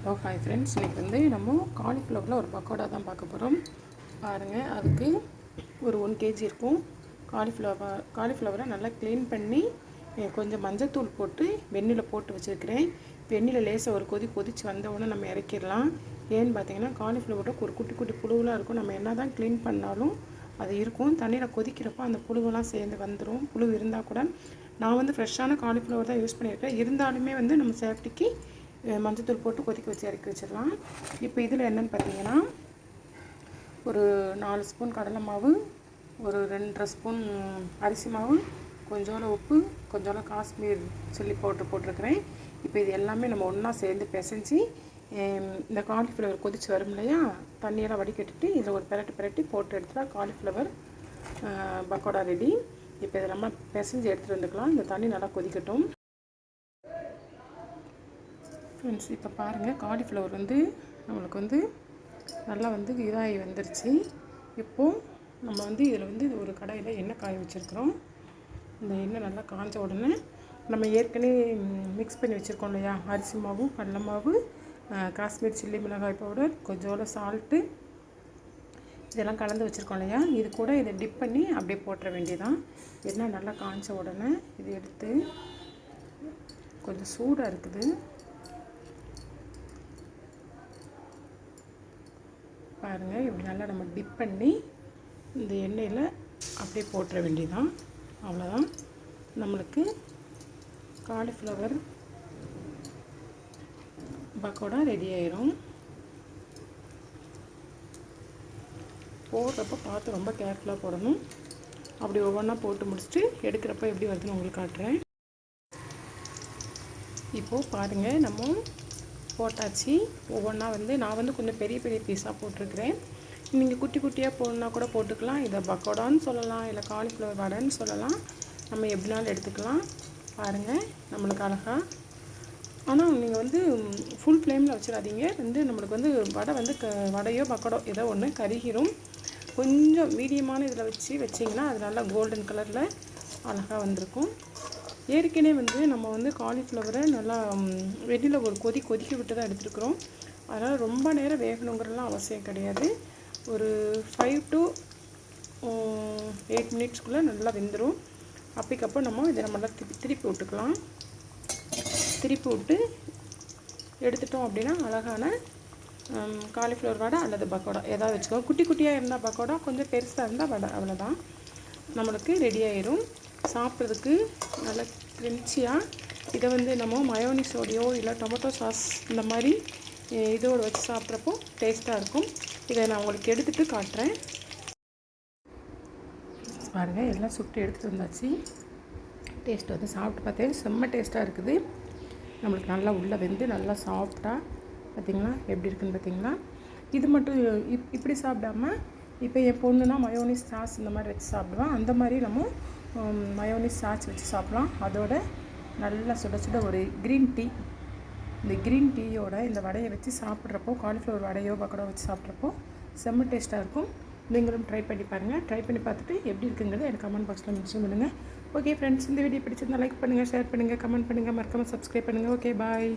Hello hi friends, இன்றைக்கி வந்து நம்ம காலிஃப்ளவரில் ஒரு பக்கோடா தான் பார்க்க போகிறோம். பாருங்கள், அதுக்கு ஒரு 1 kg இருக்கும். காலிஃப்ளவரை நல்லா க்ளீன் பண்ணி கொஞ்சம் மஞ்சத்தூள் போட்டு வெந்நியில் போட்டு வச்சுருக்கிறேன். வெந்நியில் லேசாக ஒரு கொதித்து வந்தவுடனே நம்ம இறக்கிடலாம். ஏன்னு பார்த்தீங்கன்னா காலிஃப்ளவரோட ஒரு குட்டி குட்டி புழுவெலாம் இருக்கும். நம்ம என்ன தான் க்ளீன் பண்ணாலும் அது இருக்கும். தண்ணியில் கொதிக்கிறப்போ அந்த புழுவெல்லாம் சேர்ந்து வந்துடும். புழு இருந்தால் கூட நான் வந்து ஃப்ரெஷ்ஷான காலிஃப்ளவர் தான் யூஸ் பண்ணியிருக்கேன். இருந்தாலுமே வந்து நம்ம சேஃப்டிக்கு மஞ்சத்தூள் போட்டு கொதிக்க வச்சு இறக்கி வச்சிடலாம். இப்போ இதில் என்னென்னு பார்த்தீங்கன்னா, ஒரு 4 ஸ்பூன் கடலை மாவு, ஒரு 2.5 ஸ்பூன் அரிசி மாவு, கொஞ்சோண்டு உப்பு, கொஞ்சோண்டு காஷ்மீர் சில்லி பவுடர் போட்டிருக்கிறேன். இப்போ இது எல்லாமே நம்ம ஒன்றா சேர்ந்து பிசைஞ்சு இந்த காலிஃப்ளவர் கொதித்து வரும் இல்லையா, தண்ணியெல்லாம் வடிகட்டிட்டு இதில் ஒரு பிரட்டி போட்டு எடுத்துட்டா காலிஃப்ளவர் பக்கோடா ரெடி. இப்போ இதை நம்ம பிசைஞ்சு எடுத்துகிட்டு வந்துக்கலாம். இந்த தண்ணி நல்லா கொதிக்கட்டும். ஃப்ரெண்ட்ஸ், இப்போ பாருங்கள், காலிஃப்ளவர் வந்து நம்மளுக்கு வந்து நல்லா வந்து இதாகி வந்துருச்சு. இப்போது நம்ம வந்து இதில் வந்து ஒரு கடாயில் எண்ணெய் காய வச்சுருக்குறோம். இந்த எண்ணெய் நல்லா காஞ்ச உடனே நம்ம ஏற்கனவே மிக்ஸ் பண்ணி வச்சுருக்கோம் இல்லையா, அரிசி மாவு, கடலை மாவு, காஷ்மீர் சில்லி மிளகாய் பவுடர், கொஞ்சோண்டு சால்ட்டு, இதெல்லாம் கலந்து வச்சுருக்கோம் இல்லையா, இது கூட இதை டிப் பண்ணி அப்படியே போட்டுற வேண்டியதான். எண்ணெய் நல்லா காஞ்ச உடனே இது எடுத்து, கொஞ்சம் சூடாக இருக்குது, பாருங்கள், இப்படி நல்லா நம்ம டிப் பண்ணி இந்த எண்ணெயில் அப்படியே போட்டுற வேண்டியதான். அவ்வளோதான், நம்மளுக்கு காலிஃப்ளவர் பக்கோடா ரெடி ஆயிரும். போடுறப்ப பார்த்து ரொம்ப கேர்ஃபுல்லாக போடணும். அப்படி ஒவ்வொன்றா போட்டு முடிச்சுட்டு எடுக்கிறப்ப எப்படி வருதுன்னு உங்களுக்கு காட்டுறேன். இப்போது பாருங்கள், நம்ம போட்டாச்சு. ஒவ்வொன்றா வந்து நான் வந்து கொஞ்சம் பெரிய பெரிய பீஸாக போட்டிருக்கிறேன். நீங்கள் குட்டி குட்டியாக போடணுன்னா கூட போட்டுக்கலாம். இதை பக்கோடான்னு சொல்லலாம், இல்லை காலிஃப்ளவர் வடைன்னு சொல்லலாம். நம்ம எப்படினாலும் எடுத்துக்கலாம். பாருங்கள், நம்மளுக்கு அழகாக. ஆனால் நீங்கள் வந்து ஃபுல் ஃப்ளேமில் வச்சிடாதீங்க. வந்து நம்மளுக்கு வந்து வடை வந்து வடையோ பக்கோடோ ஏதோ ஒன்று கருகிரும். கொஞ்சம் மீடியமான இதில் வச்சிங்கன்னா அது நல்லா கோல்டன் கலரில் அழகாக வந்திருக்கும். ஏற்கனவே வந்து நம்ம வந்து காலிஃப்ளவரை நல்லா வெந்நியில் ஒரு கொதிக்க விட்டு தான் எடுத்துருக்குறோம். அதனால் ரொம்ப நேரம் வேகணுங்கிறதுலாம் அவசியம் கிடையாது. ஒரு 5 to 8 மினிட்ஸ்க்குள்ளே நல்லா வெந்துடும். அப்போ நம்ம இதை நல்லா திருப்பி விட்டுக்கலாம். திருப்பி விட்டு எடுத்துட்டோம் அப்படின்னா அழகான காலிஃப்ளவர் வடை அல்லது பக்கோடா ஏதாவது வச்சுக்கோ. குட்டி குட்டியாக இருந்தால் பக்கோடா, கொஞ்சம் பெருசாக இருந்தால் வடை, அவ்வளோதான், நம்மளுக்கு ரெடி ஆயிரும். சாப்பிட்றதுக்கு நல்லா கிரின்ச்சியாக. இதை வந்து நம்ம மயோனிஸோடையோ இல்லை டொமேட்டோ சாஸ் இந்த மாதிரி இதோடு வச்சு சாப்பிட்றப்போ டேஸ்ட்டாக இருக்கும். இதை நான் உங்களுக்கு எடுத்துகிட்டு காட்டுறேன். பாருங்கள், எல்லாம் சுட்டு எடுத்துகிட்டு வந்தாச்சு. டேஸ்ட் வந்து சாப்பிட்டு பார்த்தேன், செம்ம டேஸ்ட்டாக இருக்குது. நம்மளுக்கு நல்லா உள்ளே வெந்து நல்லா சாஃப்டாக, பார்த்திங்களா எப்படி இருக்குதுன்னு பார்த்திங்களா. இது மட்டும் இப்படி சாப்பிடாம, இப்போ என் பொண்ணுனா மயோனிஸ் சாஸ் இந்த மாதிரி வச்சு சாப்பிடுவேன். அந்த மாதிரி நம்ம மயோனிஸ் சாஸ் வச்சு சாப்பிட்லாம். அதோட நல்லா சுட சுட ஒரு க்ரீன் டீ, இந்த க்ரீன் டீயோட இந்த வடையை வச்சு சாப்பிட்றப்போ, காலிஃப்ளவர் வடையோ பக்கோடா வச்சு சாப்பிட்றப்போ செம்ம டேஸ்ட்டாக இருக்கும். நீங்களும் ட்ரை பண்ணி பாருங்கள். ட்ரை பண்ணி பார்த்துட்டு எப்படி இருக்குங்கிறத எனக்கு கமெண்ட் பாக்ஸில் மென்ஷன் பண்ணுங்கள். ஓகே ஃப்ரெண்ட்ஸ், இந்த வீடியோ பிடிச்சிருந்தால் லைக் பண்ணுங்கள், ஷேர் பண்ணுங்கள், கமெண்ட் பண்ணுங்கள், மறக்காமல் சப்ஸ்கிரைப் பண்ணுங்கள். ஓகே, பாய்.